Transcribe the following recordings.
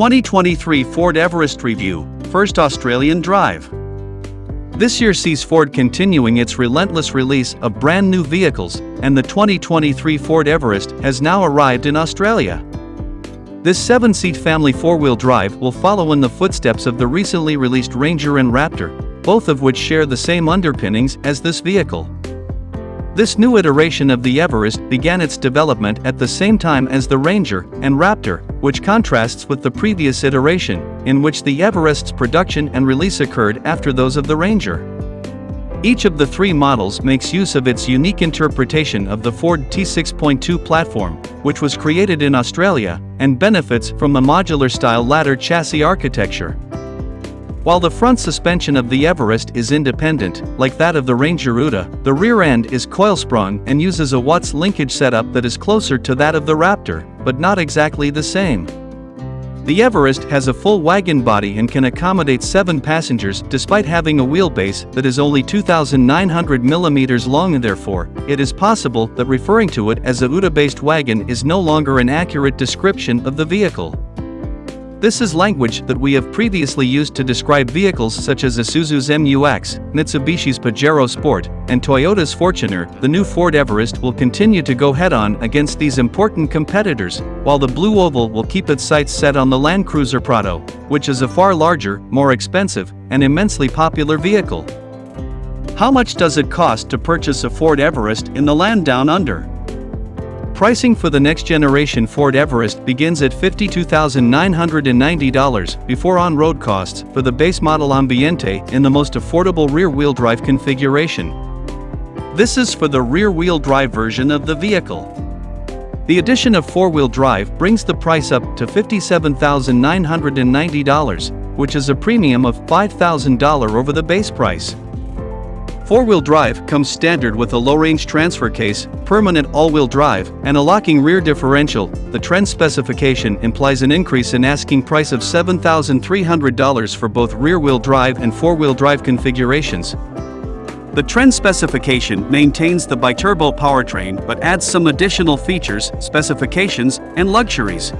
2023 Ford Everest Review, First Australian Drive. This year sees Ford continuing its relentless release of brand new vehicles, and the 2023 Ford Everest has now arrived in Australia. This 7-seat family 4-wheel drive will follow in the footsteps of the recently released Ranger and Raptor, both of which share the same underpinnings as this vehicle. This new iteration of the Everest began its development at the same time as the Ranger and Raptor, which contrasts with the previous iteration, in which the Everest's production and release occurred after those of the Ranger. Each of the three models makes use of its unique interpretation of the Ford T6.2 platform, which was created in Australia, and benefits from a modular-style ladder chassis architecture. While the front suspension of the Everest is independent, like that of the Ranger Uta, the rear end is coil-sprung and uses a Watts linkage setup that is closer to that of the Raptor, but not exactly the same. The Everest has a full wagon body and can accommodate 7 passengers despite having a wheelbase that is only 2,900 mm long. Therefore, it is possible that referring to it as a Uta-based wagon is no longer an accurate description of the vehicle. This is language that we have previously used to describe vehicles such as Isuzu's MU-X, Mitsubishi's Pajero Sport, and Toyota's Fortuner. The new Ford Everest will continue to go head-on against these important competitors, while the Blue Oval will keep its sights set on the Land Cruiser Prado, which is a far larger, more expensive, and immensely popular vehicle. How much does it cost to purchase a Ford Everest in the land down under? Pricing for the next-generation Ford Everest begins at $52,990 before on-road costs for the base model Ambiente in the most affordable rear-wheel drive configuration. This is for the rear-wheel drive version of the vehicle. The addition of four-wheel drive brings the price up to $57,990, which is a premium of $5,000 over the base price. Four-wheel drive comes standard with a low-range transfer case, permanent all-wheel drive, and a locking rear differential. The trend specification implies an increase in asking price of $7,300 for both rear-wheel drive and four-wheel drive configurations. The trend specification maintains the biturbo powertrain but adds some additional features, specifications, and luxuries.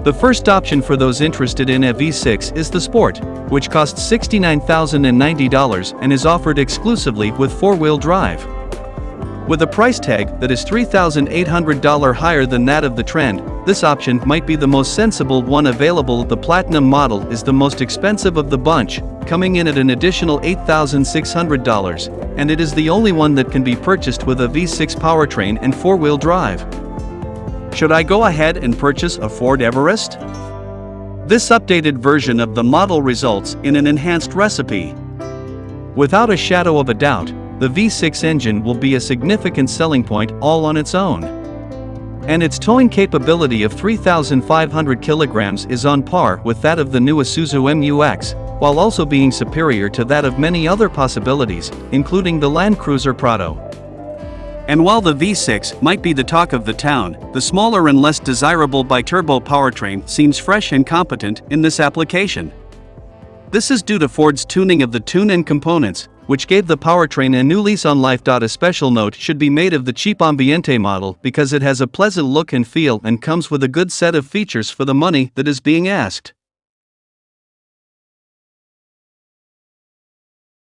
The first option for those interested in a V6 is the Sport, which costs $69,090 and is offered exclusively with four-wheel drive. With a price tag that is $3,800 higher than that of the Trend, this option might be the most sensible one available. The Platinum model is the most expensive of the bunch, coming in at an additional $8,600, and it is the only one that can be purchased with a V6 powertrain and four-wheel drive. Should I go ahead and purchase a Ford Everest? This updated version of the model results in an enhanced recipe. Without a shadow of a doubt, the V6 engine will be a significant selling point all on its own. And its towing capability of 3,500 kilograms is on par with that of the new Isuzu MU-X, while also being superior to that of many other possibilities, including the Land Cruiser Prado. And while the V6 might be the talk of the town, the smaller and less desirable biturbo powertrain seems fresh and competent in this application. This is due to Ford's tuning of the tune-in components, which gave the powertrain a new lease on life. A special note should be made of the cheap Ambiente model because it has a pleasant look and feel and comes with a good set of features for the money that is being asked.